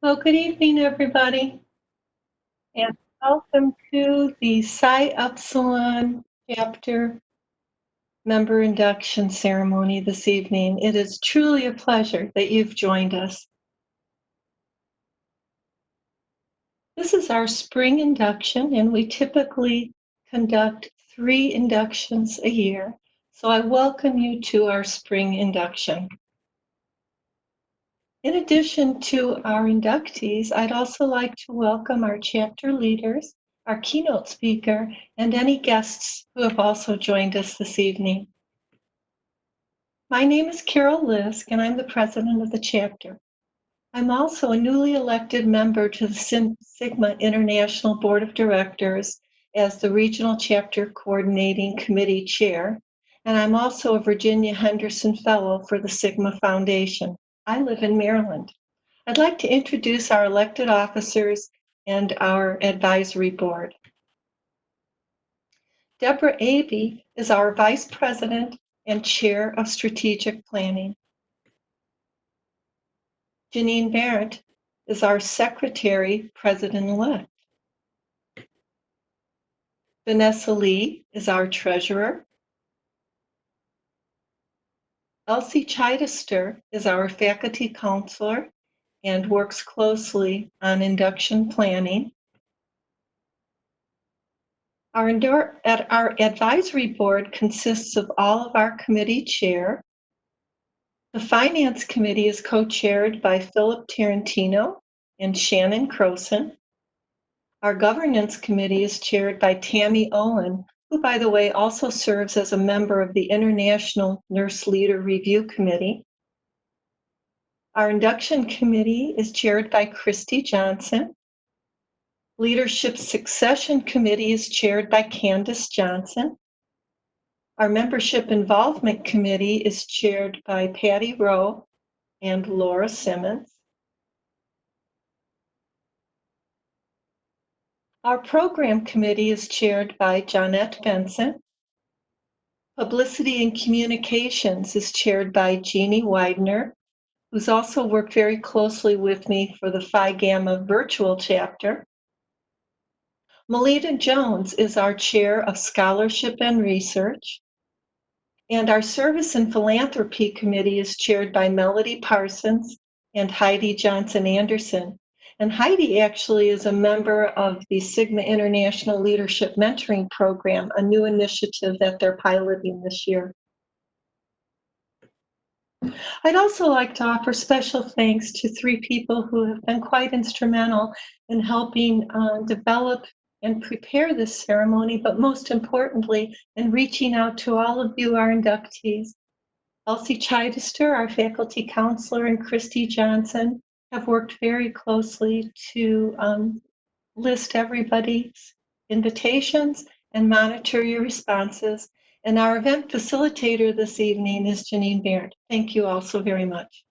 Well, good evening, everybody, and welcome to the Psi Upsilon chapter member induction ceremony this evening. It is truly a pleasure that you've joined us. This is our spring induction, and we typically conduct 3 inductions a year. So I welcome you to our spring induction. In addition to our inductees, I'd also like to welcome our chapter leaders, our keynote speaker, and any guests who have also joined us this evening. My name is Carol Lisk, and I'm the president of the chapter. I'm also a newly elected member to the Sigma International Board of Directors as the Regional Chapter Coordinating Committee Chair, and I'm also a Virginia Henderson Fellow for the Sigma Foundation. I live in Maryland. I'd like to introduce our elected officers and our advisory board. Deborah Abel is our vice president and chair of strategic planning. Janine Barrett is our secretary president-elect. Vanessa Lee is our treasurer. Elsie Chichester is our faculty counselor and works closely on induction planning. Our advisory board consists of all of our committee chair. The finance committee is co-chaired by Philip Tarantino and Shannon Croson. Our governance committee is chaired by Tammy Owen, who, by the way, also serves as a member of the International Nurse Leader Review Committee. Our induction committee is chaired by Christy Johnson. Leadership Succession Committee is chaired by Candace Johnson. Our Membership Involvement Committee is chaired by Patty Rowe and Laura Simmons. Our Program Committee is chaired by Johnette Benson. Publicity and Communications is chaired by Jeannie Widener, who's also worked very closely with me for the Phi Gamma virtual chapter. Melita Jones is our chair of Scholarship and Research. And our Service and Philanthropy Committee is chaired by Melody Parsons and Heidi Johnson-Anderson. And Heidi actually is a member of the Sigma International Leadership Mentoring Program, a new initiative that they're piloting this year. I'd also like to offer special thanks to 3 people who have been quite instrumental in helping develop and prepare this ceremony, but most importantly, in reaching out to all of you, our inductees. Elsie Chichester, our faculty counselor, and Christy Johnson have worked very closely to list everybody's invitations and monitor your responses. And our event facilitator this evening is Janine Barrett. Thank you all so very much.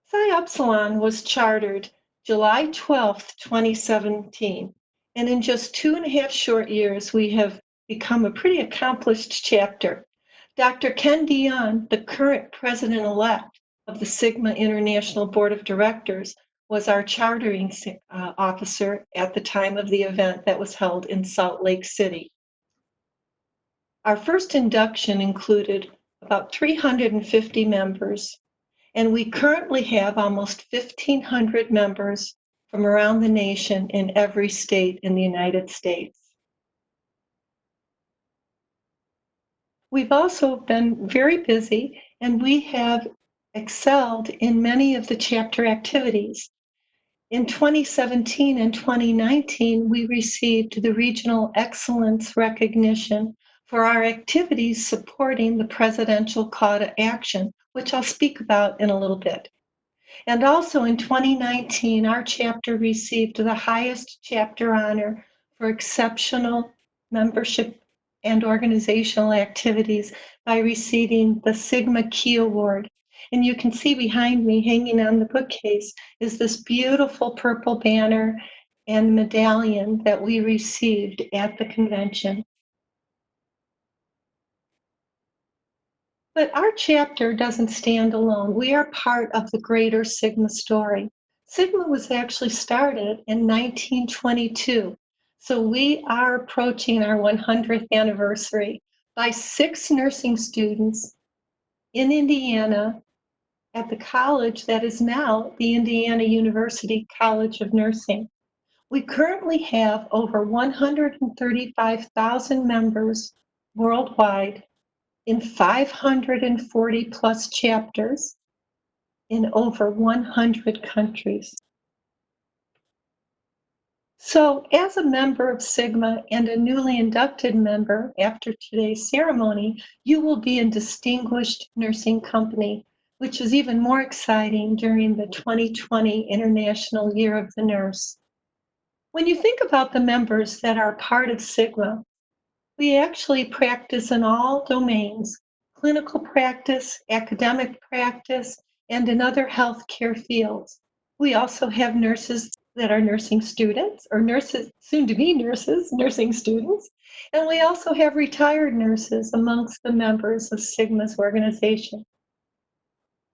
Psi Upsilon was chartered July 12th, 2017. And in just 2.5 short years, we have become a pretty accomplished chapter. Dr. Ken Dion, the current president-elect of the Sigma International Board of Directors, was our chartering officer at the time of the event that was held in Salt Lake City. Our first induction included about 350 members, and we currently have almost 1,500 members from around the nation in every state in the United States. We've also been very busy, and we have excelled in many of the chapter activities. In 2017 and 2019, we received the Regional Excellence Recognition for our activities supporting the Presidential Call to Action, which I'll speak about in a little bit. And also in 2019, our chapter received the highest chapter honor for exceptional membership and organizational activities by receiving the Sigma Key Award. And you can see behind me, hanging on the bookcase, is this beautiful purple banner and medallion that we received at the convention. But our chapter doesn't stand alone. We are part of the greater Sigma story. Sigma was actually started in 1922. So we are approaching our 100th anniversary by 6 nursing students in Indiana at the college that is now the Indiana University College of Nursing. We currently have over 135,000 members worldwide in 540 plus chapters in over 100 countries. So, as a member of Sigma and a newly inducted member after today's ceremony, you will be in distinguished nursing company, which is even more exciting during the 2020 International Year of the Nurse. When you think about the members that are part of Sigma, we actually practice in all domains: clinical practice, academic practice, and in other healthcare fields. We also have nurses that are nursing students, or nurses, soon to be nurses, nursing students. And we also have retired nurses amongst the members of Sigma's organization.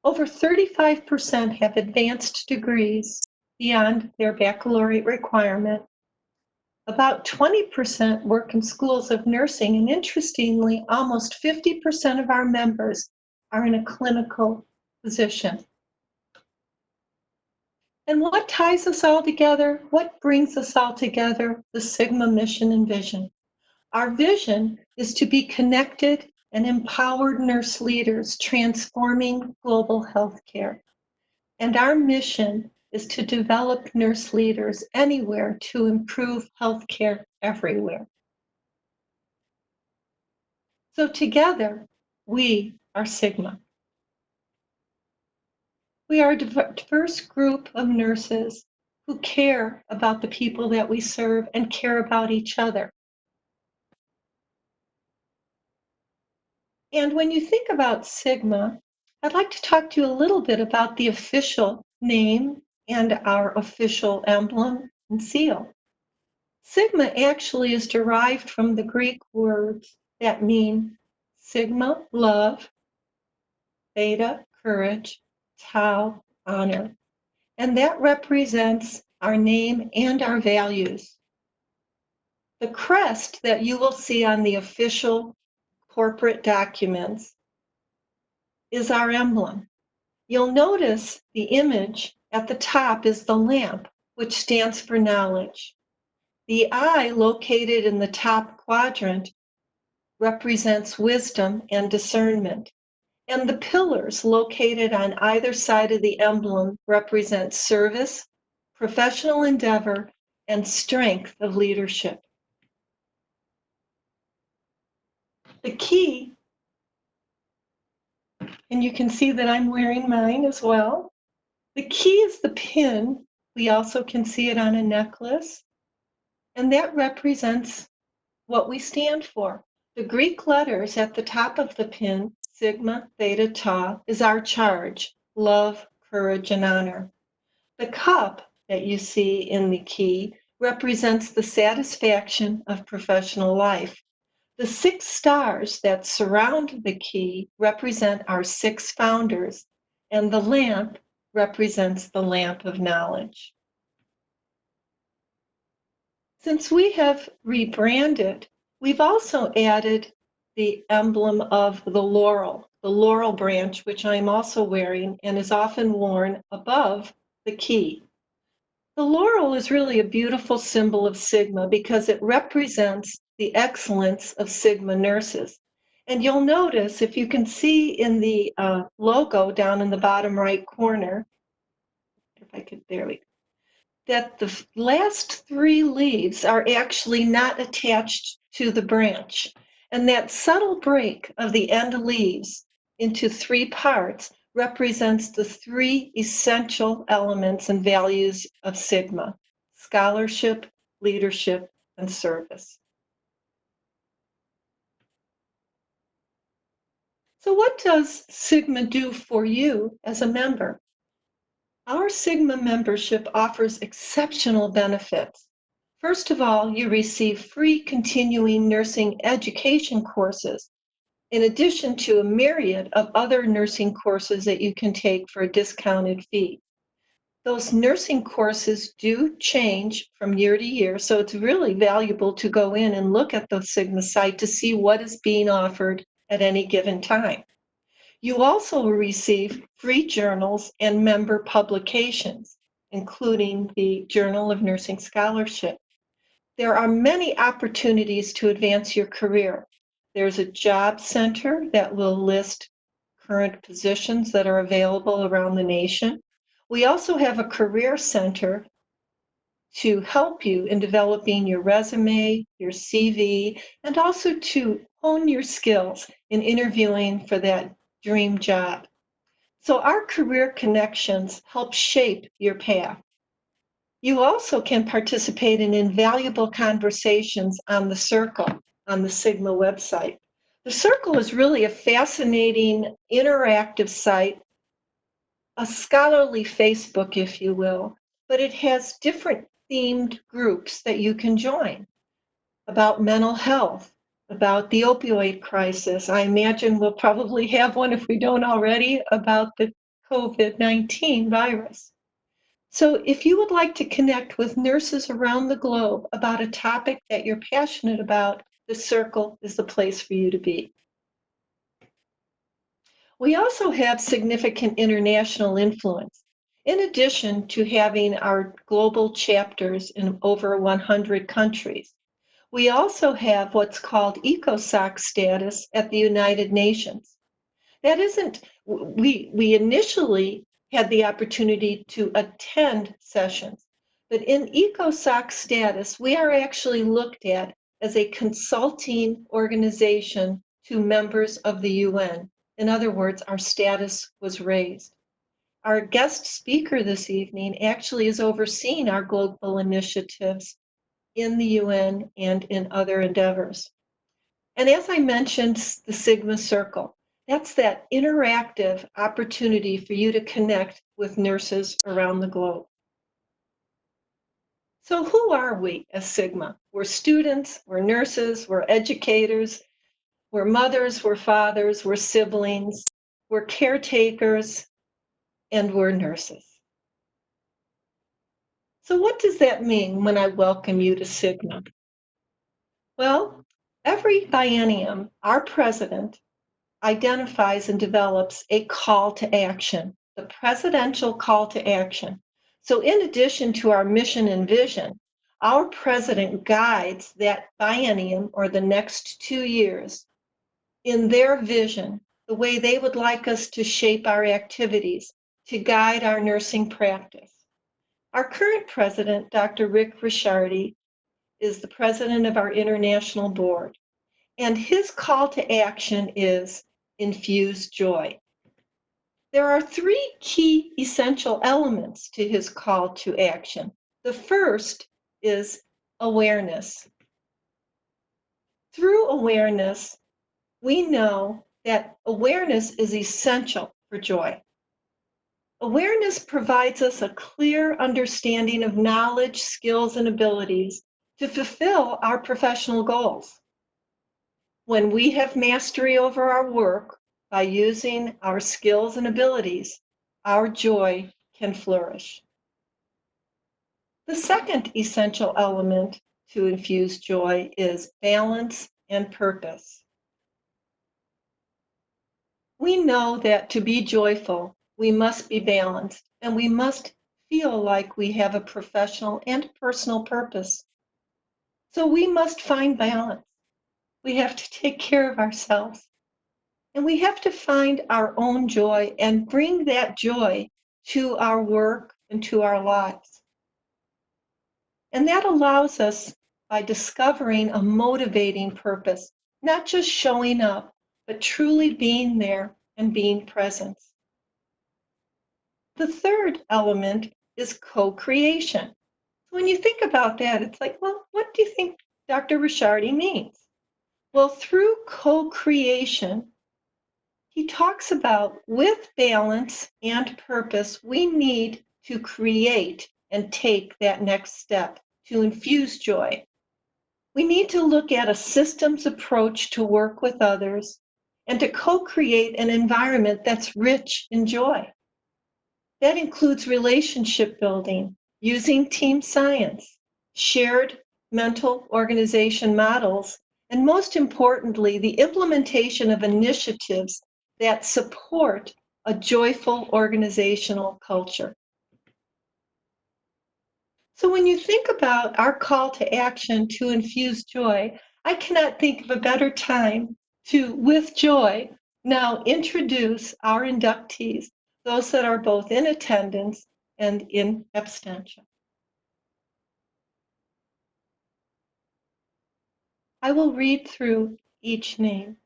Over 35% have advanced degrees beyond their baccalaureate requirement. About 20% work in schools of nursing, and interestingly, almost 50% of our members are in a clinical position. And what ties us all together? What brings us all together? The Sigma mission and vision. Our vision is to be connected and empowered nurse leaders transforming global healthcare. And our mission is to develop nurse leaders anywhere to improve healthcare everywhere. So together, we are Sigma. We are a diverse group of nurses who care about the people that we serve and care about each other. And when you think about Sigma, I'd like to talk to you a little bit about the official name and our official emblem and seal. Sigma actually is derived from the Greek words that mean Sigma, love, Beta, courage, Tau, honor. And that represents our name and our values. The crest that you will see on the official corporate documents is our emblem. You'll notice the image at the top is the lamp, which stands for knowledge. The eye located in the top quadrant represents wisdom and discernment. And the pillars located on either side of the emblem represent service, professional endeavor, and strength of leadership. The key, and you can see that I'm wearing mine as well. The key is the pin. We also can see it on a necklace. And that represents what we stand for. The Greek letters at the top of the pin, Sigma, Theta, Tau, is our charge: love, courage, and honor. The cup that you see in the key represents the satisfaction of professional life. The 6 stars that surround the key represent our 6 founders, and the lamp represents the lamp of knowledge. Since we have rebranded, we've also added the emblem of the laurel branch, which I'm also wearing and is often worn above the key. The laurel is really a beautiful symbol of Sigma because it represents the excellence of Sigma nurses. And you'll notice, if you can see in the logo down in the bottom right corner, if I could, there we go, that the last 3 leaves are actually not attached to the branch. And that subtle break of the end leaves into 3 parts represents the 3 essential elements and values of Sigma: scholarship, leadership, and service. So what does Sigma do for you as a member? Our Sigma membership offers exceptional benefits. First of all, you receive free continuing nursing education courses in addition to a myriad of other nursing courses that you can take for a discounted fee. Those nursing courses do change from year to year, so it's really valuable to go in and look at the Sigma site to see what is being offered at any given time. You also will receive free journals and member publications, including the Journal of Nursing Scholarship. There are many opportunities to advance your career. There's a job center that will list current positions that are available around the nation. We also have a career center to help you in developing your resume, your CV, and also to hone your skills in interviewing for that dream job. So our career connections help shape your path. You also can participate in invaluable conversations on the Circle, on the Sigma website. The Circle is really a fascinating, interactive site, a scholarly Facebook, if you will, but it has different themed groups that you can join about mental health, about the opioid crisis. I imagine we'll probably have one, if we don't already, about the COVID-19 virus. So if you would like to connect with nurses around the globe about a topic that you're passionate about, the Circle is the place for you to be. We also have significant international influence. In addition to having our global chapters in over 100 countries, we also have what's called ECOSOC status at the United Nations. That isn't, we initially had the opportunity to attend sessions, but in ECOSOC status, we are actually looked at as a consulting organization to members of the UN. In other words, our status was raised. Our guest speaker this evening actually is overseeing our global initiatives in the UN and in other endeavors. And as I mentioned, the Sigma Circle, that's that interactive opportunity for you to connect with nurses around the globe. So who are we as Sigma? We're students, we're nurses, we're educators, we're mothers, we're fathers, we're siblings, we're caretakers, and we're nurses. So what does that mean when I welcome you to Sigma? Well, every biennium, our president identifies and develops a call to action, the presidential call to action. So in addition to our mission and vision, our president guides that biennium or the next 2 years in their vision, the way they would like us to shape our activities, to guide our nursing practice. Our current president, Dr. Rick Ricciardi, is the president of our international board. And his call to action is infuse joy. There are 3 key essential elements to his call to action. The first is awareness. Through awareness, we know that awareness is essential for joy. Awareness provides us a clear understanding of knowledge, skills, and abilities to fulfill our professional goals. When we have mastery over our work by using our skills and abilities, our joy can flourish. The second essential element to infuse joy is balance and purpose. We know that to be joyful, we must be balanced, and we must feel like we have a professional and personal purpose. So we must find balance. We have to take care of ourselves. And we have to find our own joy and bring that joy to our work and to our lives. And that allows us by discovering a motivating purpose, not just showing up, but truly being there and being present. The third element is co-creation. So when you think about that, it's like, well, what do you think Dr. Ricciardi means? Well, through co-creation, he talks about with balance and purpose, we need to create and take that next step to infuse joy. We need to look at a systems approach to work with others and to co-create an environment that's rich in joy. That includes relationship building, using team science, shared mental organization models, and most importantly, the implementation of initiatives that support a joyful organizational culture. So when you think about our call to action to infuse joy, I cannot think of a better time to, with joy, now introduce our inductees, those that are both in attendance and in abstention. I will read through each name.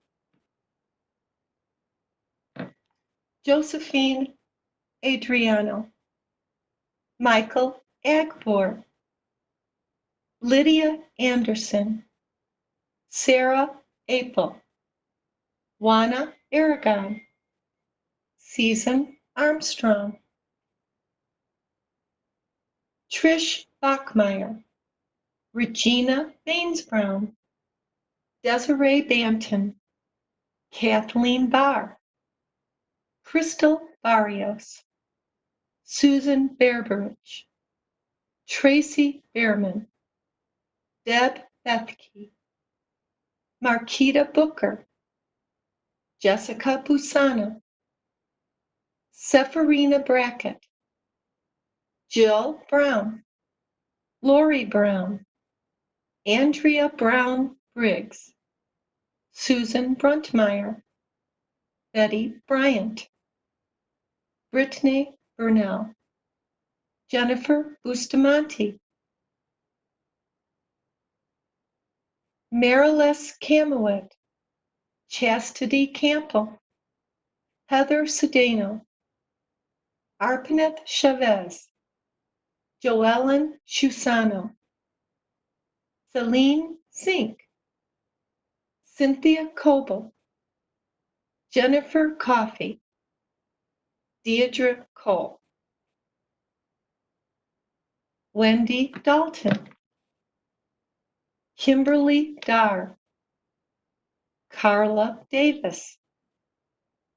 Josephine Adriano, Michael Agbor, Lydia Anderson, Sarah Abel, Juana Aragon, Susan Armstrong, Trish Bachmeyer, Regina Bainsbrown, Desiree Banton, Kathleen Barr, Crystal Barrios, Susan Bearberich, Tracy Behrman, Deb Bethke, Marquita Booker, Jessica Busana, Sephirina Brackett, Jill Brown, Lori Brown, Andrea Brown Briggs, Susan Bruntmeyer, Betty Bryant, Brittany Burnell, Jennifer Bustamante, Marilis Camowet, Chastity Campbell, Heather Sedano, Arpanet Chavez, Joellen Chusano, Celine Sink, Cynthia Coble, Jennifer Coffey, Deidre Cole, Wendy Dalton, Kimberly Darr, Carla Davis,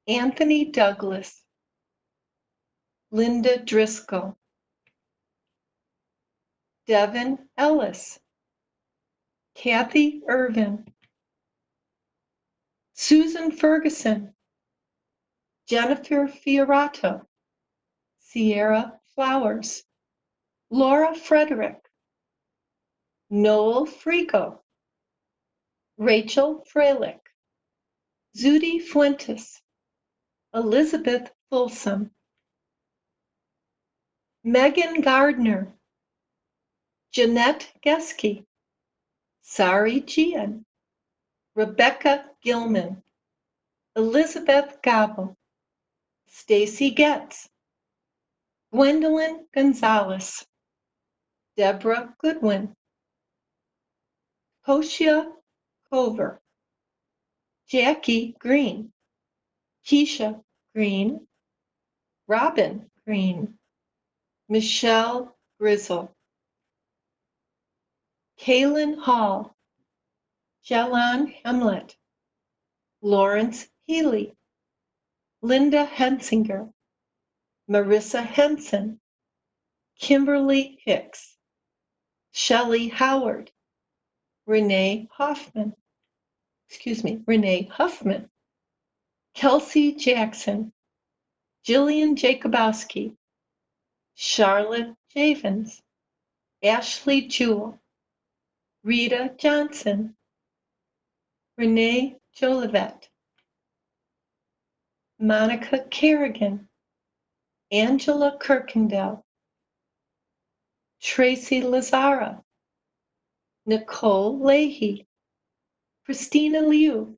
Anthony Douglas, Linda Driscoll, Devin Ellis, Kathy Irvin, Susan Ferguson, Jennifer Fiorato, Sierra Flowers, Laura Frederick, Noel Frigo, Rachel Freilich, Zudi Fuentes, Elizabeth Folsom, Megan Gardner, Jeanette Geske, Sari Gian, Rebecca Gilman, Elizabeth Gabel, Stacy Getz, Gwendolyn Gonzalez, Deborah Goodwin, Hoshia Cover, Jackie Green, Keisha Green, Robin Green, Michelle Grizzle, Kaylin Hall, Jalan Hamlet, Lawrence Healy, Linda Hensinger, Marissa Henson, Kimberly Hicks, Shelley Howard, Renee Huffman, Kelsey Jackson, Jillian Jacobowski, Charlotte Javens, Ashley Jewell, Rita Johnson, Renee Jolivet, Monica Kerrigan, Angela Kirkendall, Tracy Lazara, Nicole Leahy, Christina Liu,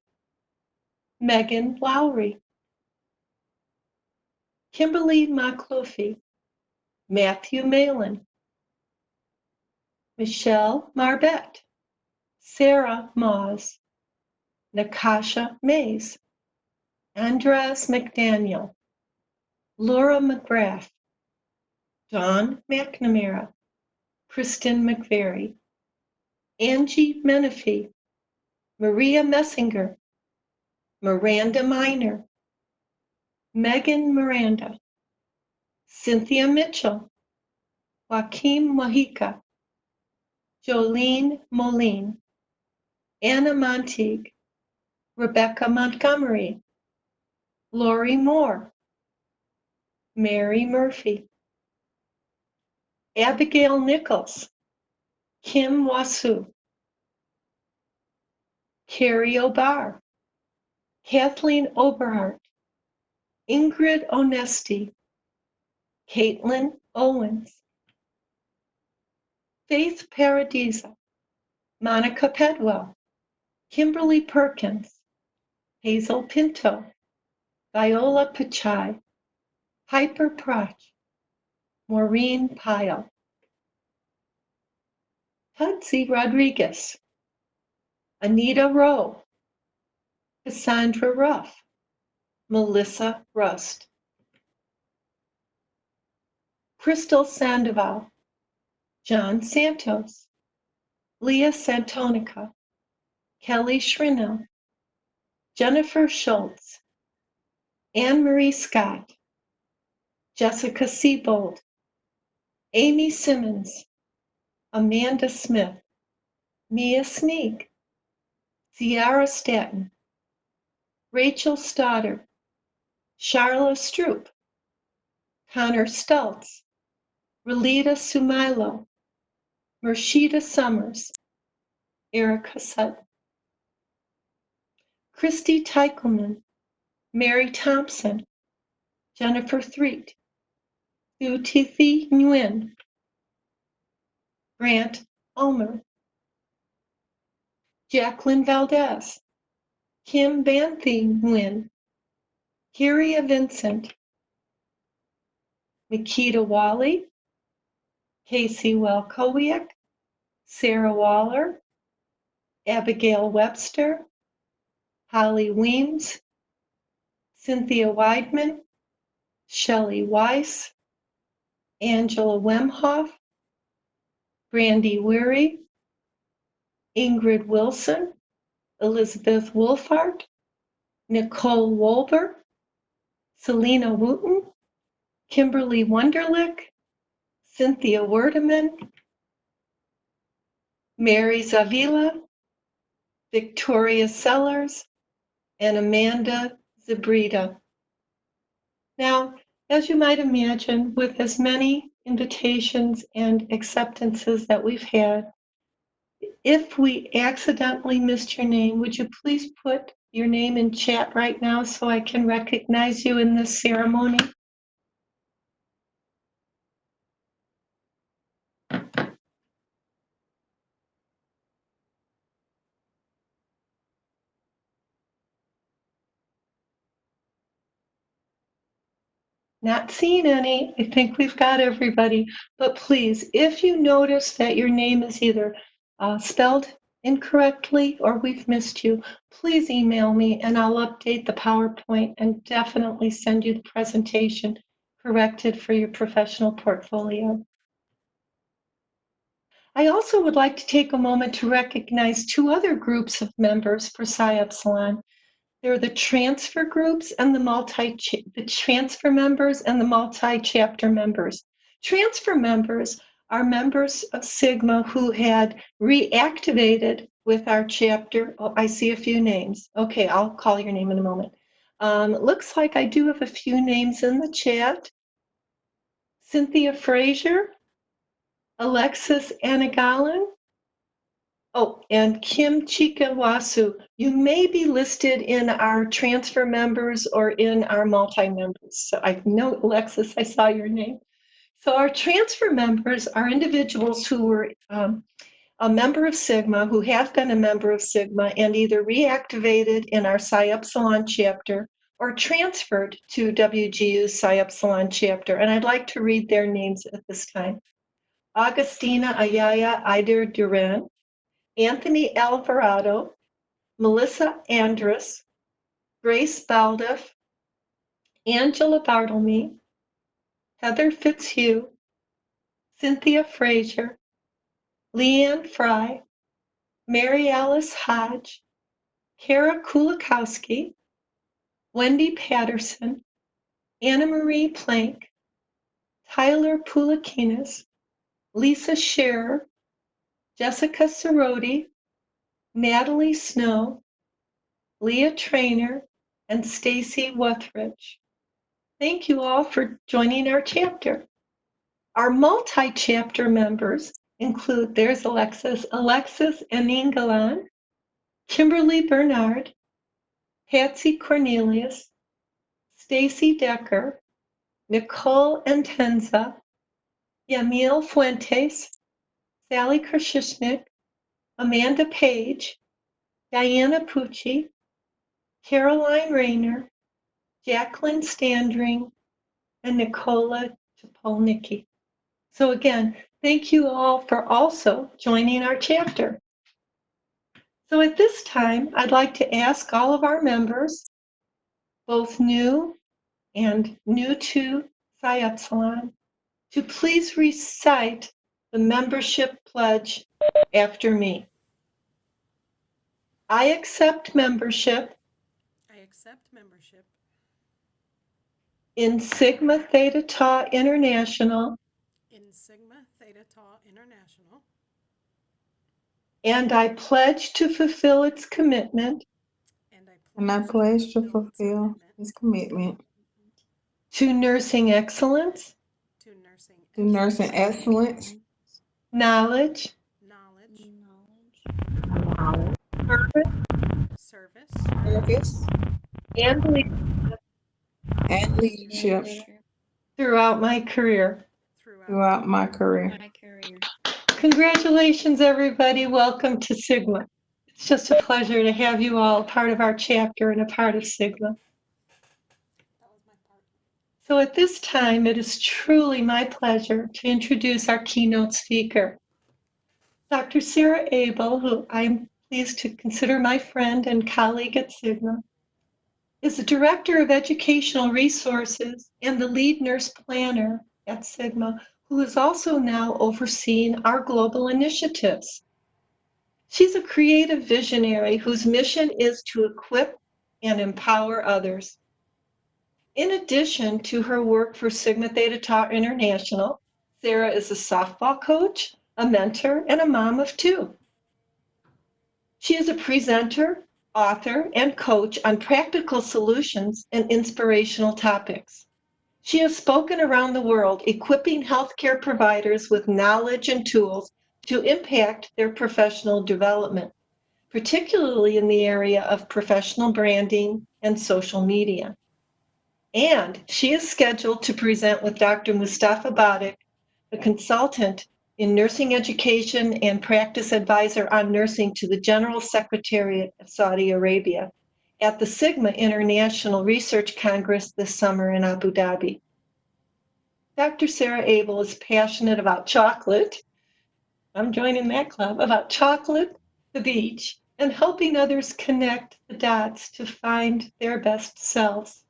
Megan Lowry, Kimberly McLuffy, Matthew Malin, Michelle Marbette, Sarah Moss, Nakasha Mays, Andres McDaniel, Laura McGrath, Dawn McNamara, Kristen McVeary, Angie Menifee, Maria Messinger, Miranda Minor, Megan Miranda, Cynthia Mitchell, Joaquim Mojica, Jolene Moline, Anna Montague, Rebecca Montgomery, Lori Moore, Mary Murphy, Abigail Nichols, Kim Wasu, Carrie O'Barr, Kathleen Oberhart, Ingrid Onesti, Caitlin Owens, Faith Paradisa, Monica Pedwell, Kimberly Perkins, Hazel Pinto, Viola Pichai, Piper Proch, Maureen Pyle, Hudsie Rodriguez, Anita Rowe, Cassandra Ruff, Melissa Rust, Crystal Sandoval, John Santos, Leah Santonica, Kelly Schrinell, Jennifer Schultz, Anne-Marie Scott, Jessica Siebold, Amy Simmons, Amanda Smith, Mia Sneak, Ciara Staton, Rachel Stoddard, Charla Stroop, Connor Stultz, Relita Sumilo, Mershida Summers, Erica Sutton, Christy Teichelman, Mary Thompson, Jennifer Threet, Utithi Nguyen, Grant Ulmer, Jacqueline Valdez, Kim Banthy Nguyen, Kiria Vincent, Nikita Wally, Casey Welkowiak, Sarah Waller, Abigail Webster, Holly Weems, Cynthia Weidman, Shelley Weiss, Angela Wemhoff, Brandy Weary, Ingrid Wilson, Elizabeth Wolfart, Nicole Wolber, Selena Wooten, Kimberly Wunderlich, Cynthia Werdeman, Mary Zavila, Victoria Sellers, and Amanda Zabrita. Now, as you might imagine, with as many invitations and acceptances that we've had, if we accidentally missed your name, would you please put your name in chat right now so I can recognize you in this ceremony? Not seeing any. I think we've got everybody. But please, if you notice that your name is either spelled incorrectly or we've missed you, please email me and I'll update the PowerPoint and definitely send you the presentation corrected for your professional portfolio. I also would like to take a moment to recognize two other groups of members for Psi Upsilon. There are the transfer groups and the transfer members and the multi-chapter members. Transfer members are members of Sigma who had reactivated with our chapter. Oh, I see a few names. Okay, I'll call your name in a moment. Looks like I do have a few names in the chat. Cynthia Frazier, Alexis Anagalin, oh, and Kim Chikawasu, you may be listed in our transfer members or in our multi-members. So I know, Alexis, I saw your name. So our transfer members are individuals who were a member of Sigma, who have been a member of Sigma and either reactivated in our Psi Upsilon chapter or transferred to WGU's Psi Upsilon chapter. And I'd like to read their names at this time. Agustina Ayaya Ider Duran, Anthony Alvarado, Melissa Andrus, Grace Baldiff, Angela Bartlemy, Heather Fitzhugh, Cynthia Frazier, Leanne Fry, Mary Alice Hodge, Kara Kulikowski, Wendy Patterson, Anna Marie Plank, Tyler Poulikinas, Lisa Scherer, Jessica Cerroti, Natalie Snow, Leah Trainer, and Stacy Wuthridge. Thank you all for joining our chapter. Our multi-chapter members include, there's Alexis Eningalan, Kimberly Bernard, Patsy Cornelius, Stacy Decker, Nicole Entenza, Yamil Fuentes, Sally Krashishnik, Amanda Page, Diana Pucci, Caroline Rayner, Jacqueline Standring, and Nicola Topolnicki. So again, thank you all for also joining our chapter. So at this time, I'd like to ask all of our members, both new and new to Psi Upsilon, to please recite the membership pledge after me. I accept membership in Sigma Theta Tau International, and I pledge to fulfill its commitment And I pledge to fulfill his commitment to nursing excellence, to nursing excellence, knowledge, service, and and leadership throughout my career. throughout my career. Congratulations, everybody. Welcome to Sigma. It's just a pleasure to have you all part of our chapter and a part of Sigma. So at this time, it is truly my pleasure to introduce our keynote speaker, Dr. Sarah Abel, who I'm pleased to consider my friend and colleague at Sigma, is the Director of Educational Resources and the lead nurse planner at Sigma, who is also now overseeing our global initiatives. She's a creative visionary whose mission is to equip and empower others. In addition to her work for Sigma Theta Tau International, Sarah is a softball coach, a mentor, and a mom of two. She is a presenter, author, and coach on practical solutions and inspirational topics. She has spoken around the world, equipping healthcare providers with knowledge and tools to impact their professional development, particularly in the area of professional branding and social media. And she is scheduled to present with Dr. Mustafa Badik, a consultant in nursing education and practice advisor on nursing to the General Secretariat of Saudi Arabia at the Sigma International Research Congress this summer in Abu Dhabi. Dr. Sarah Abel is passionate about chocolate. I'm joining that club, about chocolate, the beach, and helping others connect the dots to find their best selves.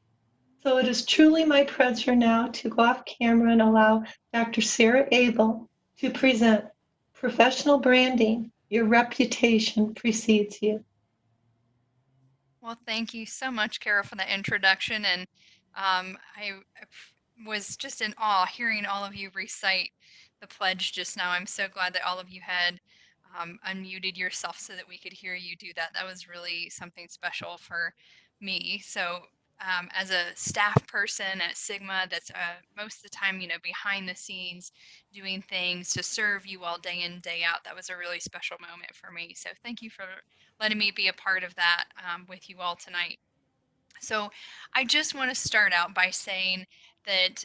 So it is truly my pleasure now to go off camera and allow Dr. Sarah Abel to present Professional Branding, Your Reputation Precedes You. Well, thank you so much, Kara, for the introduction. And I was just in awe hearing all of you recite the pledge just now. I'm so glad that all of you had unmuted yourself so that we could hear you do that. That was really something special for me. So, as a staff person at Sigma, that's most of the time, behind the scenes doing things to serve you all day in, day out, that was a really special moment for me. So, thank you for letting me be a part of that with you all tonight. So, I just want to start out by saying that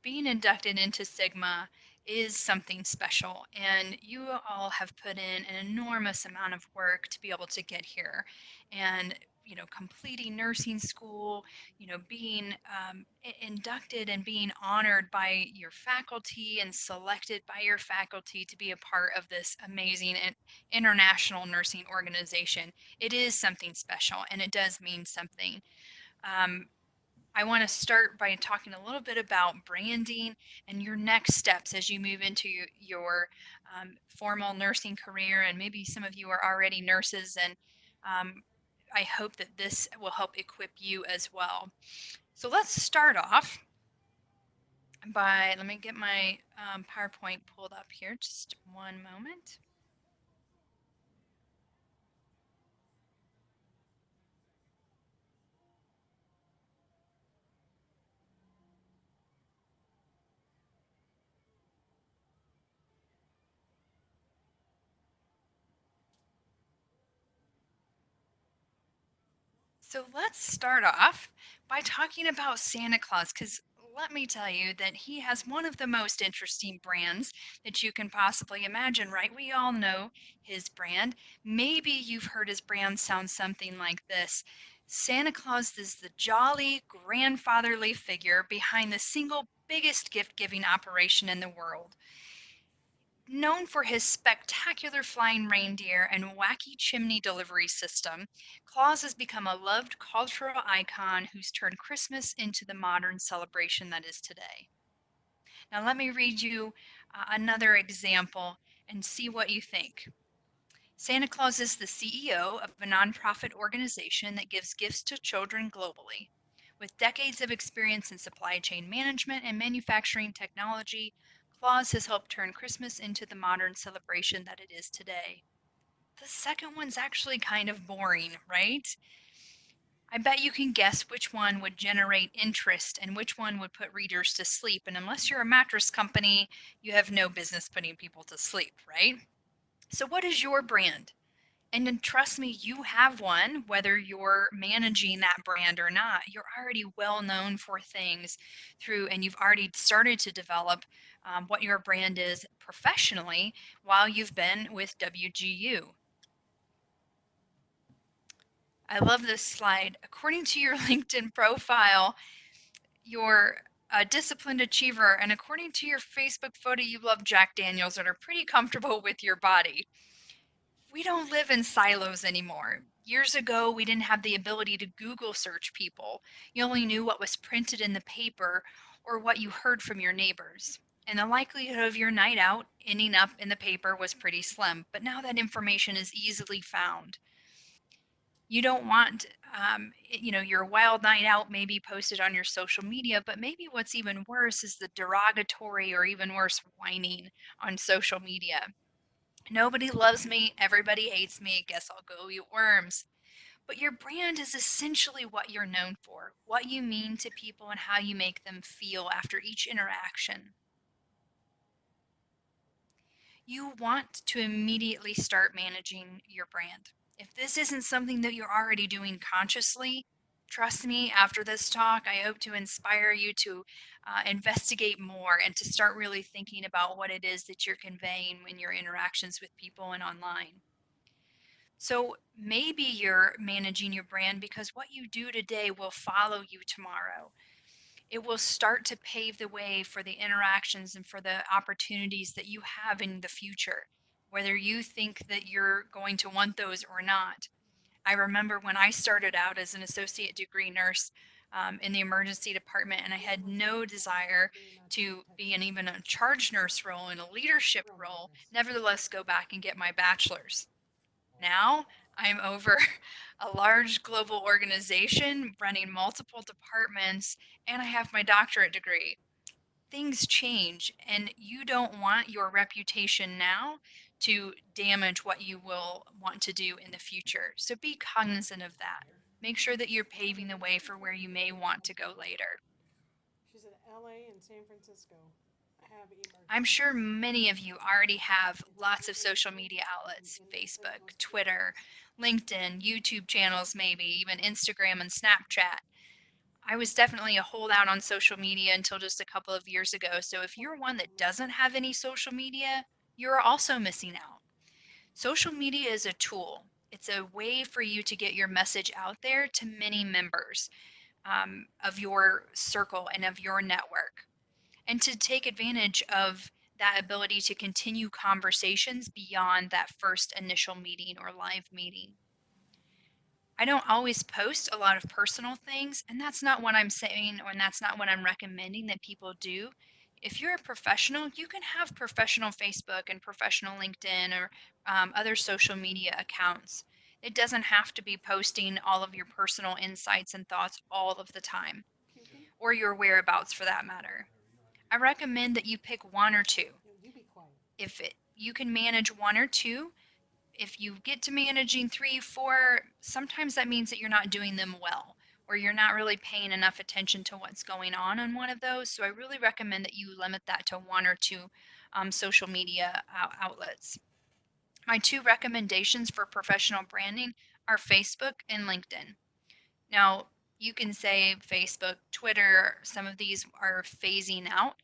being inducted into Sigma is something special, and you all have put in an enormous amount of work to be able to get here. And completing nursing school, being inducted and being honored by your faculty and selected by your faculty to be a part of this amazing and international nursing organization. It is something special, and it does mean something. Um, I want to start by talking a little bit about branding and your next steps as you move into your formal nursing career. And maybe some of you are already nurses and I hope that this will help equip you as well. So let's start off by, let me get my PowerPoint pulled up here, just one moment. So let's start off by talking about Santa Claus, because let me tell you that he has one of the most interesting brands that you can possibly imagine, right? We all know his brand. Maybe you've heard his brand sound something like this. Santa Claus is the jolly, grandfatherly figure behind the single biggest gift giving operation in the world. Known for his spectacular flying reindeer and wacky chimney delivery system, Claus has become a loved cultural icon who's turned Christmas into the modern celebration that is today. Now, let me read you another example and see what you think. Santa Claus is the CEO of a nonprofit organization that gives gifts to children globally. With decades of experience in supply chain management and manufacturing technology, Claus has helped turn Christmas into the modern celebration that it is today. The second one's actually kind of boring, right? I bet you can guess which one would generate interest and which one would put readers to sleep. And unless you're a mattress company, you have no business putting people to sleep, right? So, what is your brand? And then trust me, you have one, whether you're managing that brand or not. You're already well known for things through, and you've already started to develop what your brand is professionally while you've been with WGU. I love this slide. According to your LinkedIn profile, you're a disciplined achiever, and according to your Facebook photo, you love Jack Daniels and are pretty comfortable with your body. We don't live in silos anymore. Years ago, we didn't have the ability to Google search people. You only knew what was printed in the paper or what you heard from your neighbors. And the likelihood of your night out ending up in the paper was pretty slim. But now that information is easily found. You don't want, your wild night out maybe posted on your social media, but maybe what's even worse is the derogatory or even worse, whining on social media. Nobody loves me, everybody hates me, guess I'll go eat worms. But your brand is essentially what you're known for, what you mean to people and how you make them feel after each interaction. You want to immediately start managing your brand. If this isn't something that you're already doing consciously, trust me, after this talk, I hope to inspire you to investigate more and to start really thinking about what it is that you're conveying in your interactions with people and online. So maybe you're managing your brand because what you do today will follow you tomorrow. It will start to pave the way for the interactions and for the opportunities that you have in the future, whether you think that you're going to want those or not. I remember when I started out as an associate degree nurse in the emergency department, and I had no desire to be in even a charge nurse role in a leadership role, nevertheless, go back and get my bachelor's. Now I'm over a large global organization running multiple departments, and I have my doctorate degree. Things change, and you don't want your reputation now to damage what you will want to do in the future. So be cognizant of that. Make sure that you're paving the way for where you may want to go later. She's in LA and San Francisco. I'm sure many of you already have lots of social media outlets: Facebook, Twitter, LinkedIn, YouTube channels, maybe even Instagram and Snapchat. I was definitely a holdout on social media until just a couple of years ago. So if you're one that doesn't have any social media, you're also missing out. Social media is a tool, it's a way for you to get your message out there to many members of your circle and of your network, and to take advantage of that ability to continue conversations beyond that first initial meeting or live meeting. I don't always post a lot of personal things, and that's not what I'm saying, or that's not what I'm recommending that people do. If you're a professional, you can have professional Facebook and professional LinkedIn or other social media accounts. It doesn't have to be posting all of your personal insights and thoughts all of the time, Puking? or your whereabouts for that matter. I recommend that you pick one or two. No, you be quiet. If you can manage one or two, if you get to managing three, four, sometimes that means that you're not doing them well, or you're not really paying enough attention to what's going on one of those. So I really recommend that you limit that to one or two social media outlets. My two recommendations for professional branding are Facebook and LinkedIn. Now, you can say Facebook, Twitter, some of these are phasing out,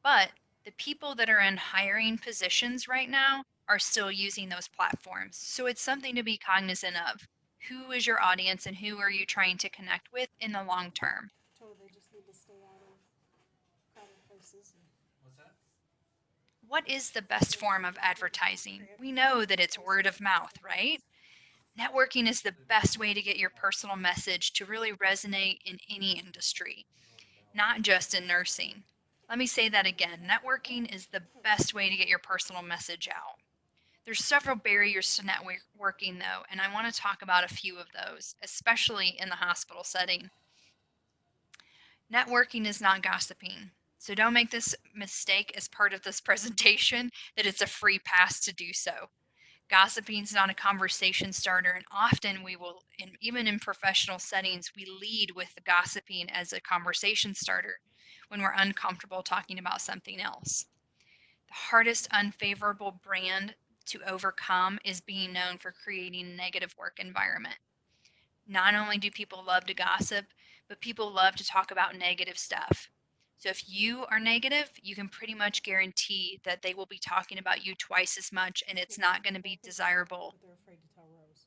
but the people that are in hiring positions right now are still using those platforms. So it's something to be cognizant of. Who is your audience and who are you trying to connect with in the long term? Told they just need to stay out of crowded places. What is the best form of advertising? We know that it's word of mouth, right? Networking is the best way to get your personal message to really resonate in any industry, not just in nursing. Let me say that again. Networking is the best way to get your personal message out. There's several barriers to networking though, and I want to talk about a few of those, especially in the hospital setting. Networking is not gossiping. So don't make this mistake as part of this presentation that it's a free pass to do so. Gossiping is not a conversation starter, and often we will, even in professional settings, we lead with the gossiping as a conversation starter when we're uncomfortable talking about something else. The hardest unfavorable brand to overcome is being known for creating a negative work environment. Not only do people love to gossip, but people love to talk about negative stuff. So if you are negative, you can pretty much guarantee that they will be talking about you twice as much, and it's not going to be desirable. But they're afraid to tell Rose.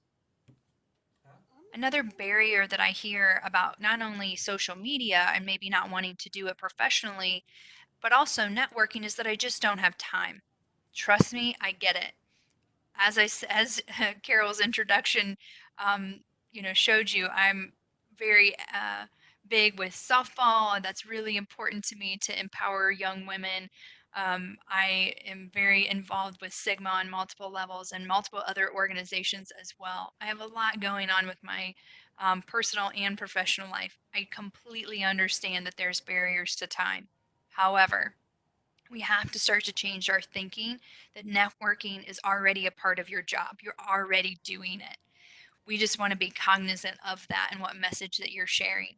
Another barrier that I hear about not only social media and maybe not wanting to do it professionally, but also networking is that I just don't have time. Trust me, I get it. As Carol's introduction, um, showed you, I'm very big with softball, and that's really important to me to empower young women. I am very involved with Sigma on multiple levels and multiple other organizations as well. I have a lot going on with my personal and professional life. I completely understand that there's barriers to time. However, we have to start to change our thinking that networking is already a part of your job. You're already doing it. We just want to be cognizant of that and what message that you're sharing.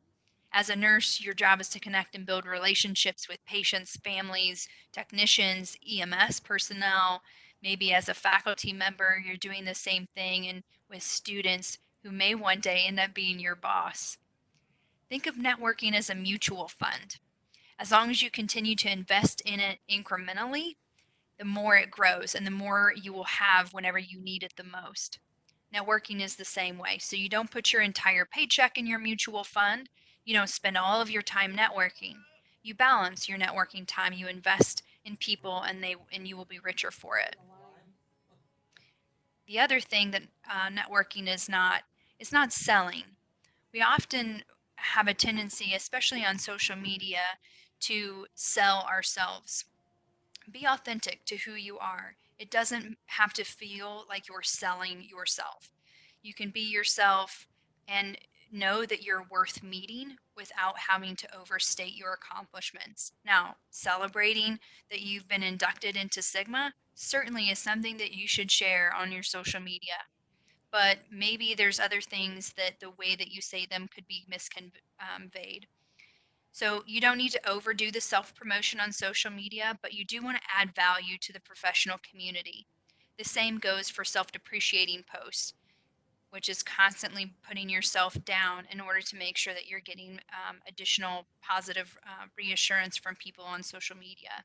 As a nurse, your job is to connect and build relationships with patients, families, technicians, EMS personnel. Maybe as a faculty member, you're doing the same thing, and with students who may one day end up being your boss. Think of networking as a mutual fund. As long as you continue to invest in it incrementally, the more it grows and the more you will have whenever you need it the most. Networking is the same way. So you don't put your entire paycheck in your mutual fund. You don't spend all of your time networking. You balance your networking time. You invest in people, and you will be richer for it. The other thing that networking is not selling. We often have a tendency, especially on social media, to sell ourselves. Be authentic to who you are. It doesn't have to feel like you're selling yourself. You can be yourself and know that you're worth meeting without having to overstate your accomplishments. Now, celebrating that you've been inducted into Sigma certainly is something that you should share on your social media. But maybe there's other things that the way that you say them could be misconveyed. So you don't need to overdo the self promotion on social media, but you do want to add value to the professional community. The same goes for self depreciating posts, which is constantly putting yourself down in order to make sure that you're getting additional positive reassurance from people on social media.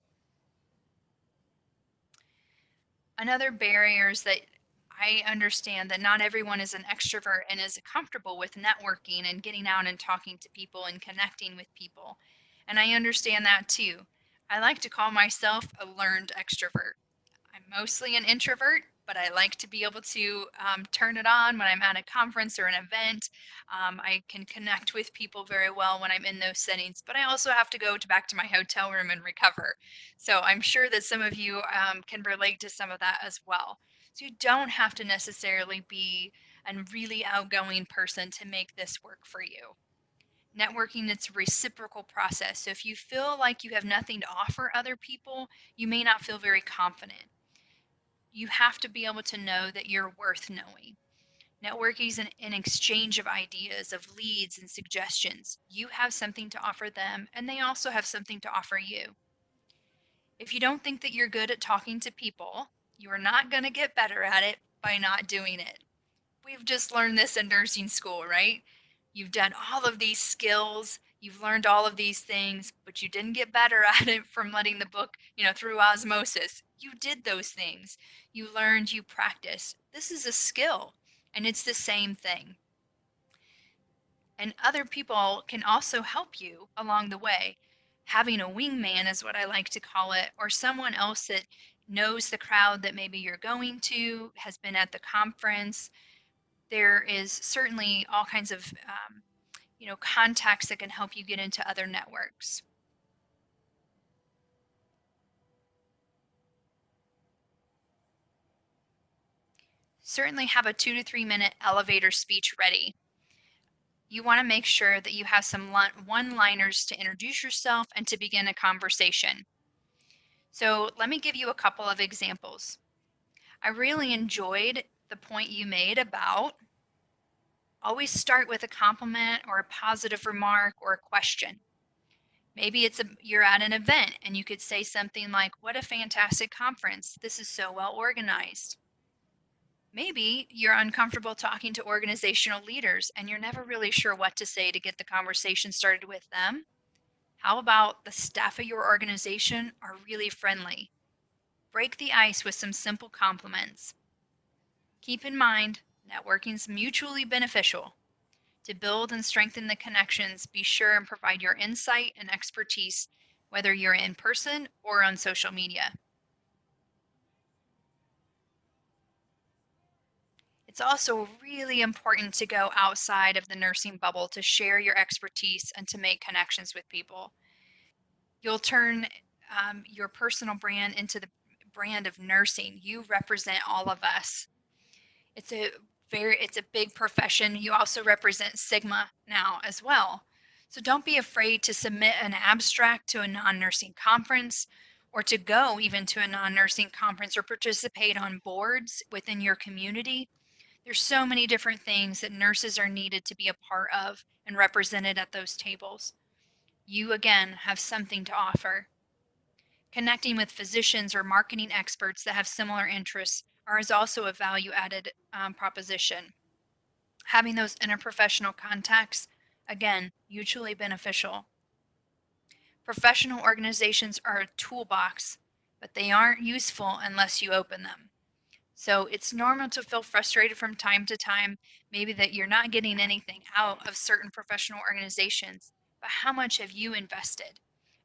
Another barrier is that I understand that not everyone is an extrovert and is comfortable with networking and getting out and talking to people and connecting with people. And I understand that too. I like to call myself a learned extrovert. I'm mostly an introvert, but I like to be able to turn it on when I'm at a conference or an event. I can connect with people very well when I'm in those settings, but I also have to go back to my hotel room and recover. So I'm sure that some of you can relate to some of that as well. So you don't have to necessarily be and really outgoing person to make this work for you. Networking, it's a reciprocal process. So if you feel like you have nothing to offer other people, you may not feel very confident. You have to be able to know that you're worth knowing. Networking is an exchange of ideas, of leads and suggestions. You have something to offer them, and they also have something to offer you. If you don't think that you're good at talking to people, you are not going to get better at it by not doing it. We've just learned this in nursing school, right? You've done all of these skills, you've learned all of these things, but you didn't get better at it from letting the book, through osmosis. You did those things. You learned, you practiced. This is a skill, and it's the same thing. And other people can also help you along the way. Having a wingman is what I like to call it, or someone else that knows the crowd that maybe you're going to, has been at the conference. There is certainly all kinds of contacts that can help you get into other networks. Certainly have a 2 to 3 minute elevator speech ready. You want to make sure that you have some one-liners to introduce yourself and to begin a conversation. So let me give you a couple of examples. I really enjoyed the point you made about always start with a compliment or a positive remark or a question. Maybe you're at an event and you could say something like, "What a fantastic conference. This is so well organized." Maybe you're uncomfortable talking to organizational leaders and you're never really sure what to say to get the conversation started with them. How about the staff of your organization are really friendly? Break the ice with some simple compliments. Keep in mind, networking is mutually beneficial. To build and strengthen the connections, be sure and provide your insight and expertise, whether you're in person or on social media. It's also really important to go outside of the nursing bubble to share your expertise and to make connections with people. You'll turn your personal brand into the brand of nursing. You represent all of us. It's a big profession. You also represent Sigma now as well. So don't be afraid to submit an abstract to a non-nursing conference or to go even to a non-nursing conference or participate on boards within your community. There's so many different things that nurses are needed to be a part of and represented at those tables. You again have something to offer. Connecting with physicians or marketing experts that have similar interests is also a value added proposition. Having those interprofessional contacts, again, mutually beneficial. Professional organizations are a toolbox, but they aren't useful unless you open them. So it's normal to feel frustrated from time to time, maybe that you're not getting anything out of certain professional organizations, but how much have you invested?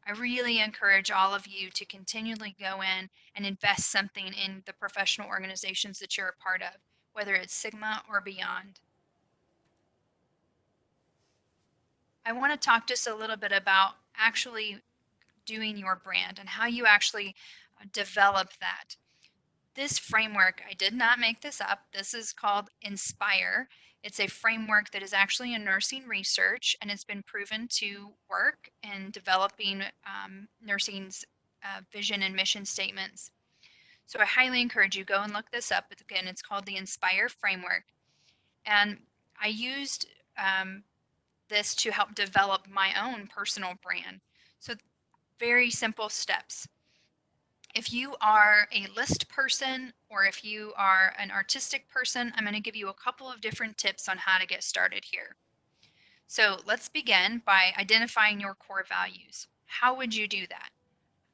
I really encourage all of you to continually go in and invest something in the professional organizations that you're a part of, whether it's Sigma or beyond. I want to talk just a little bit about actually doing your brand and how you actually develop that. This framework, I did not make this up. This is called Inspire. It's a framework that is actually in nursing research, and it's been proven to work in developing nursing's vision and mission statements. So I highly encourage you, go and look this up. But again, it's called the Inspire framework. And I used this to help develop my own personal brand. So very simple steps. If you are a list person or if you are an artistic person, I'm going to give you a couple of different tips on how to get started here. So let's begin by identifying your core values. How would you do that?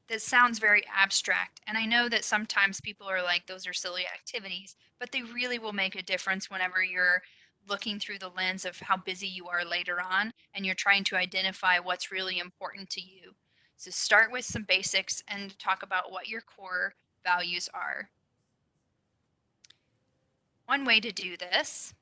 This sounds very abstract, and I know that sometimes people are like, those are silly activities, but they really will make a difference whenever you're looking through the lens of how busy you are later on and you're trying to identify what's really important to you. So start with some basics and talk about what your core values are. One way to do this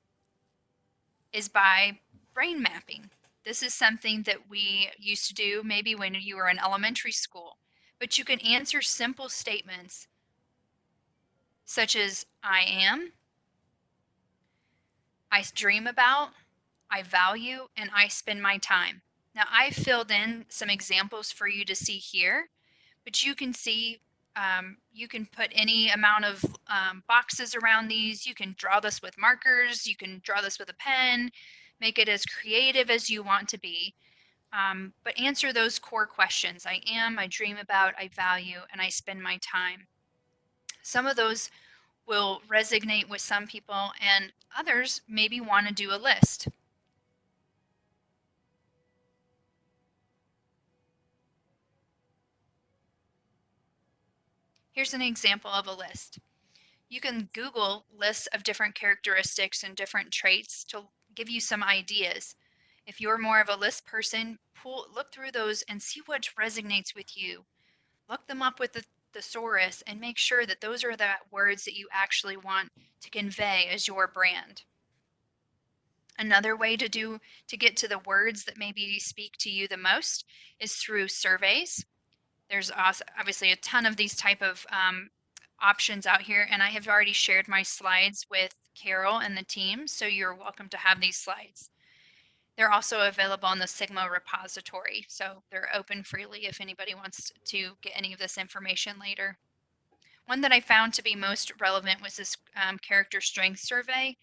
is by brain mapping. This is something that we used to do maybe when you were in elementary school, but you can answer simple statements such as I am, I dream about, I value, and I spend my time. Now, I filled in some examples for you to see here, but you can see, you can put any amount of boxes around these. You can draw this with markers. You can draw this with a pen, make it as creative as you want to be. But answer those core questions. I am, I dream about, I value, and I spend my time. Some of those will resonate with some people, and others maybe want to do a list. Here's an example of a list. You can Google lists of different characteristics and different traits to give you some ideas. If you're more of a list person, look through those and see what resonates with you. Look them up with the thesaurus and make sure that those are the words that you actually want to convey as your brand. Another way to get to the words that maybe speak to you the most is through surveys. There's also obviously a ton of these type of options out here, and I have already shared my slides with Carol and the team, so you're welcome to have these slides. They're also available on the Sigma repository, so they're open freely if anybody wants to get any of this information later. One that I found to be most relevant was this character strength survey,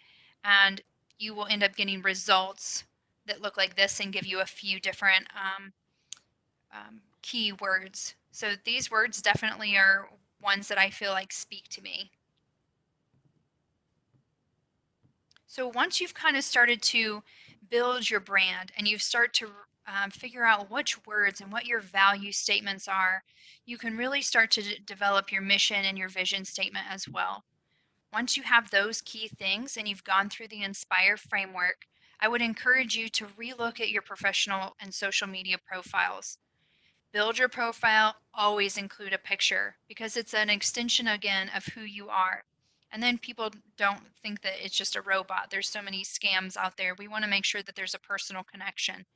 and you will end up getting results that look like this and give you a few different keywords. So these words definitely are ones that I feel like speak to me. So once you've kind of started to build your brand and you start to figure out which words and what your value statements are, you can really start to develop your mission and your vision statement as well. Once you have those key things and you've gone through the Inspire framework, I would encourage you to relook at your professional and social media profiles. Build your profile, always include a picture because it's an extension again of who you are. And then people don't think that it's just a robot. There's so many scams out there. We want to make sure that there's a personal connection.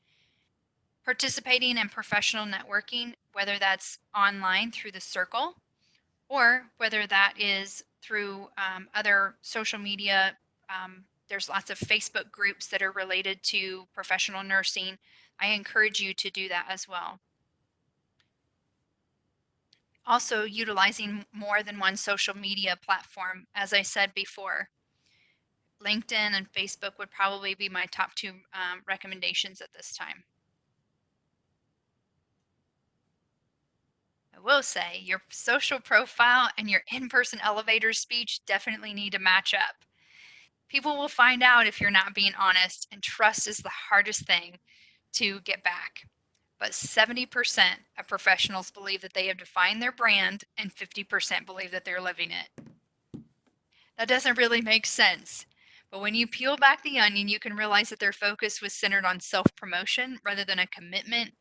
Participating in professional networking, whether that's online through the circle or whether that is through other social media. There's lots of Facebook groups that are related to professional nursing. I encourage you to do that as well. Also, utilizing more than one social media platform. As I said before, LinkedIn and Facebook would probably be my top two recommendations at this time. I will say your social profile and your in-person elevator speech definitely need to match up. People will find out if you're not being honest, and trust is the hardest thing to get back. But 70% of professionals believe that they have defined their brand, and 50% believe that they're living it. That doesn't really make sense. But when you peel back the onion, you can realize that their focus was centered on self-promotion rather than a commitment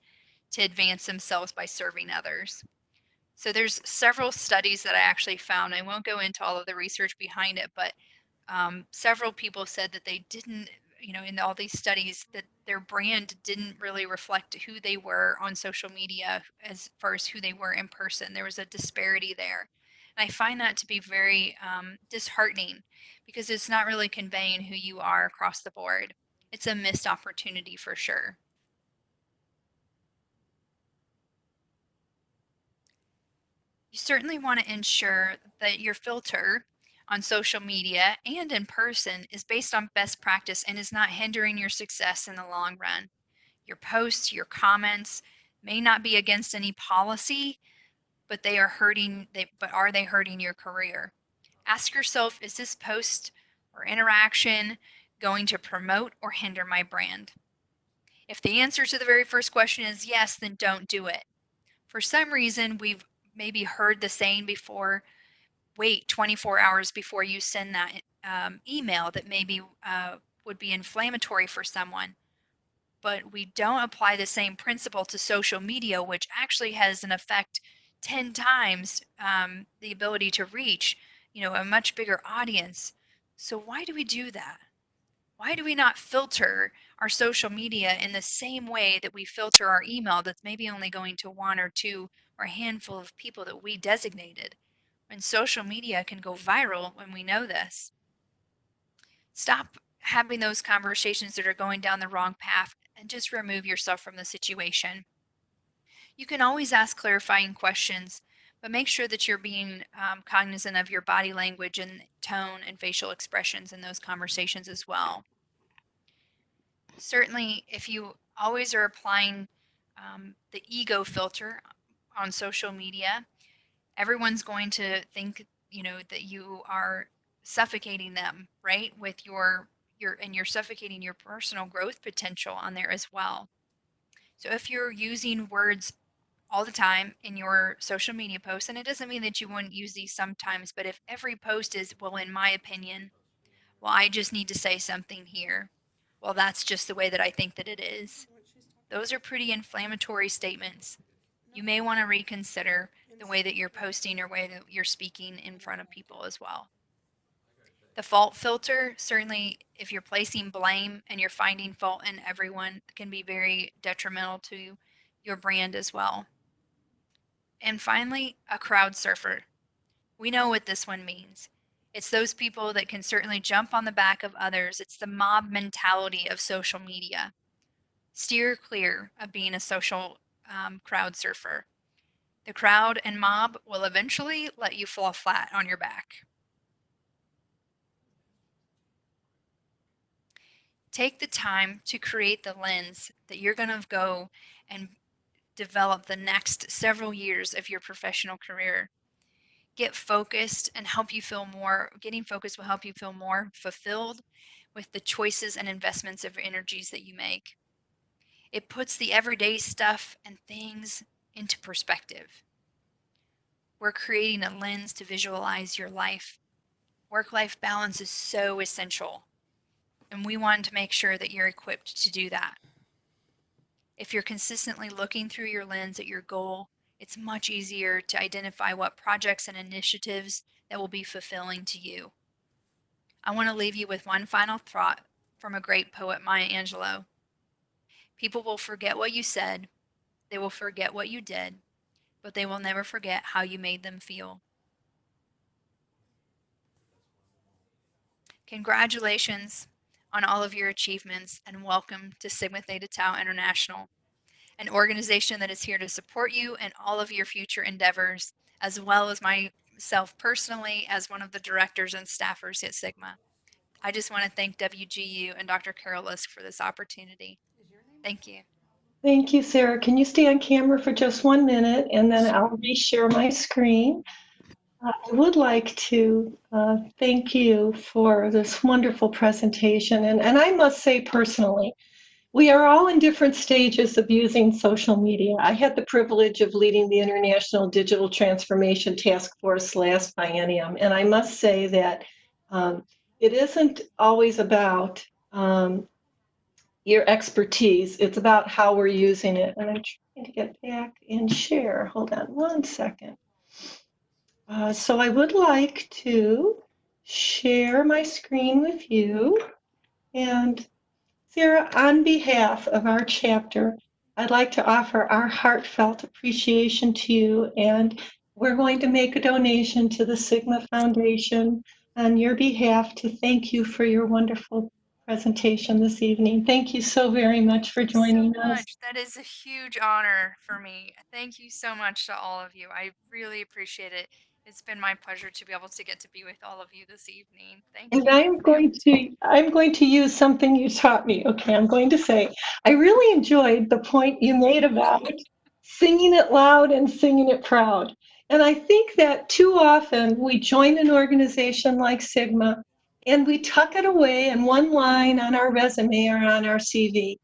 to advance themselves by serving others. So there's several studies that I actually found. I won't go into all of the research behind it, but several people said that they didn't, in all these studies, that their brand didn't really reflect who they were on social media as far as who they were in person. There was a disparity there. And I find that to be very disheartening because it's not really conveying who you are across the board. It's a missed opportunity for sure. You certainly want to ensure that your filter on social media and in person is based on best practice and is not hindering your success in the long run. Your posts, your comments may not be against any policy, but are they hurting your career? Ask yourself, is this post or interaction going to promote or hinder my brand? If the answer to the very first question is yes, then don't do it. For some reason, we've maybe heard the saying before, wait 24 hours before you send that email that maybe would be inflammatory for someone. But we don't apply the same principle to social media, which actually has an effect 10 times the ability to reach, a much bigger audience. So why do we do that? Why do we not filter our social media in the same way that we filter our email that's maybe only going to one or two or a handful of people that we designated? When social media can go viral when we know this. Stop having those conversations that are going down the wrong path and just remove yourself from the situation. You can always ask clarifying questions, but make sure that you're being cognizant of your body language and tone and facial expressions in those conversations as well. Certainly, if you always are applying the ego filter on social media, everyone's going to think, that you are suffocating them, right? With and you're suffocating your personal growth potential on there as well. So if you're using words all the time in your social media posts, and it doesn't mean that you wouldn't use these sometimes, but if every post is, well, in my opinion, well, I just need to say something here. Well, that's just the way that I think that it is. Those are pretty inflammatory statements. You may want to reconsider the way that you're posting or way that you're speaking in front of people as well. The fault filter, certainly if you're placing blame and you're finding fault in everyone, can be very detrimental to your brand as well. And finally, a crowd surfer. We know what this one means. It's those people that can certainly jump on the back of others. It's the mob mentality of social media. Steer clear of being a social crowd surfer. The crowd and mob will eventually let you fall flat on your back. Take the time to create the lens that you're going to go and develop the next several years of your professional career. Get focused and getting focused will help you feel more fulfilled with the choices and investments of energies that you make. It puts the everyday stuff and things into perspective. We're creating a lens to visualize your life. Work-life balance is so essential, and we want to make sure that you're equipped to do that. If you're consistently looking through your lens at your goal, it's much easier to identify what projects and initiatives that will be fulfilling to you. I want to leave you with one final thought from a great poet, Maya Angelou. People will forget what you said, they will forget what you did, but they will never forget how you made them feel. Congratulations on all of your achievements and welcome to Sigma Theta Tau International, an organization that is here to support you in all of your future endeavors, as well as myself personally as one of the directors and staffers at Sigma. I just want to thank WGU and Dr. Carol Lisk for this opportunity. Thank you. Thank you, Sarah. Can you stay on camera for just 1 minute and then I'll reshare my screen? I would like to thank you for this wonderful presentation. And I must say personally, we are all in different stages of using social media. I had the privilege of leading the International Digital Transformation Task Force last biennium. And I must say that it isn't always about your expertise. It's about how we're using it. And I'm trying to get back and share. Hold on 1 second. So I would like to share my screen with you. And Sarah, on behalf of our chapter, I'd like to offer our heartfelt appreciation to you. And we're going to make a donation to the Sigma Foundation on your behalf to thank you for your wonderful presentation this evening. Thank you so very much for joining us. That is a huge honor for me. Thank you so much to all of you. I really appreciate it. It's been my pleasure to be able to get to be with all of you this evening. Thank And you. I'm going to use something you taught me. Okay, I'm going to say, I really enjoyed the point you made about singing it loud and singing it proud. And I think that too often we join an organization like Sigma and we tuck it away in one line on our resume or on our CV.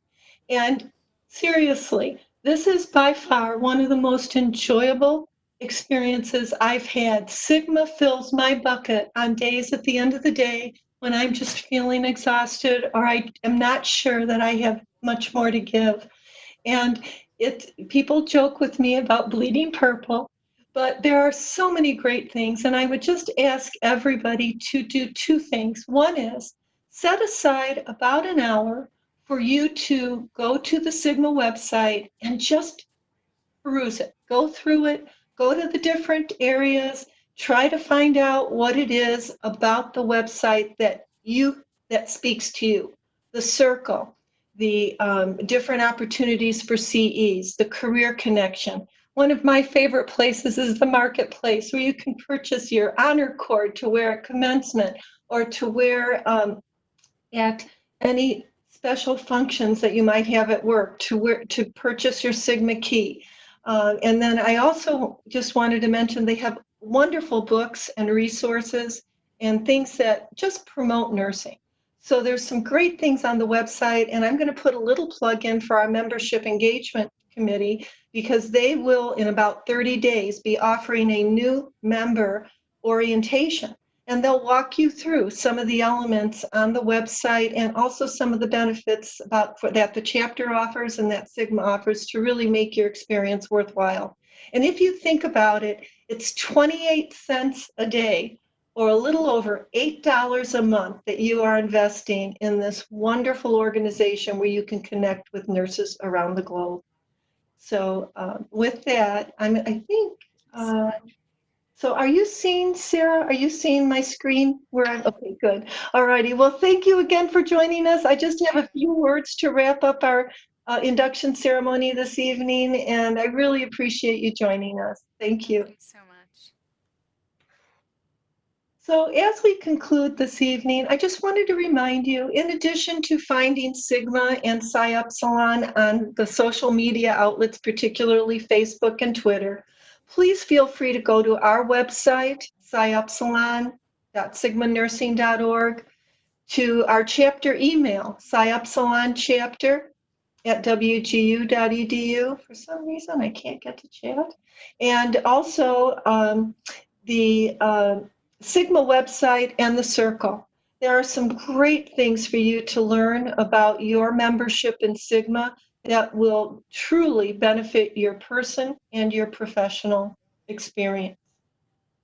And seriously, this is by far one of the most enjoyable experiences I've had. Sigma fills my bucket on days at the end of the day when I'm just feeling exhausted or I am not sure that I have much more to give. And people joke with me about bleeding purple, but there are so many great things. And I would just ask everybody to do two things. One is set aside about an hour for you to go to the Sigma website and just peruse it, go through it, go to the different areas, try to find out what it is about the website that you that speaks to you. The circle, the different opportunities for CEs, the career connection. One of my favorite places is the marketplace, where you can purchase your honor cord to wear at commencement or to wear at any special functions that you might have at work, to purchase your Sigma key. And then I also just wanted to mention they have wonderful books and resources and things that just promote nursing. So there's some great things on the website, and I'm going to put a little plug in for our membership engagement committee, because they will, in about 30 days, be offering a new member orientation. And they'll walk you through some of the elements on the website and also some of the benefits that the chapter offers and that Sigma offers to really make your experience worthwhile. And if you think about it, it's 28 cents a day, or a little over $8 a month, that you are investing in this wonderful organization where you can connect with nurses around the globe. So with that, I think. So are you seeing, Sarah, are you seeing my screen where I'm, okay, good. All righty. Well, thank you again for joining us. I just have a few words to wrap up our induction ceremony this evening, and I really appreciate you joining us. Thank you. Thank you so much. So as we conclude this evening, I just wanted to remind you, in addition to finding Sigma and Psi Upsilon on the social media outlets, particularly Facebook and Twitter, please feel free to go to our website, psiupsilon.sigmanursing.org, to our chapter email, psiupsilonchapter@wgu.edu. For some reason, I can't get to chat. And also the Sigma website and the circle. There are some great things for you to learn about your membership in Sigma that will truly benefit your person and your professional experience.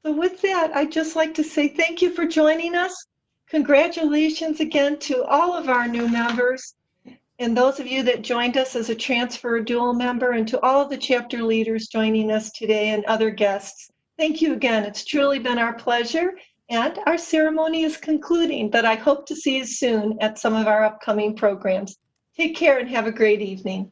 So with that, I'd just like to say thank you for joining us. Congratulations again to all of our new members, and those of you that joined us as a transfer dual member, and to all of the chapter leaders joining us today and other guests. Thank you again. It's truly been our pleasure, and our ceremony is concluding, but I hope to see you soon at some of our upcoming programs. Take care and have a great evening.